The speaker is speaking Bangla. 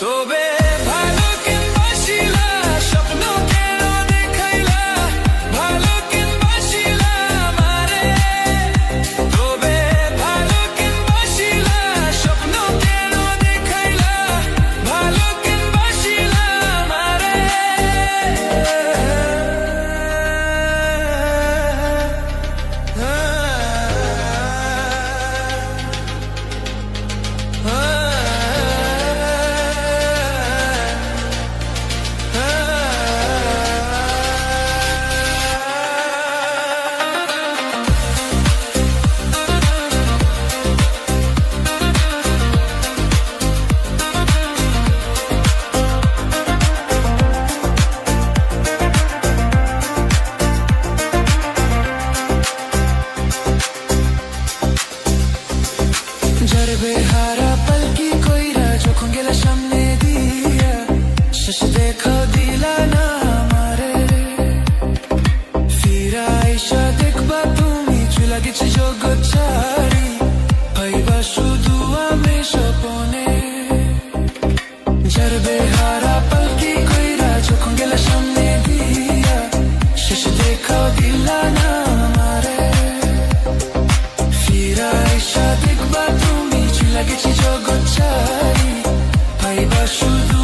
তবে ভালো কেনবাসিলা স্বপ্ন কেন দেখাইলা ভালো কেনবাসিলা মারে তবে ভালো কেনবাসিলা স্বপ্ন কেন দেখাইলা ভালো কেনবাসিলা মারে বেহারা পালকি কইরা যখন গেলা সামনে দিয়া শেষ দেখা দিলা না আমারে ফিরা আইসা দেখবা তুমি চুলা গেছে জগৎ ছাড়ি হইবা শুধু আমি স্বপনে যার বেহারা পালকি কইরা যখন গেলা সামনে দিয়া শেষ দেখা দিলা না আমারে ফিরা আইসা দেখবা তুমি লাগেছি জগৎ ছাড়ি পাইবা শুধু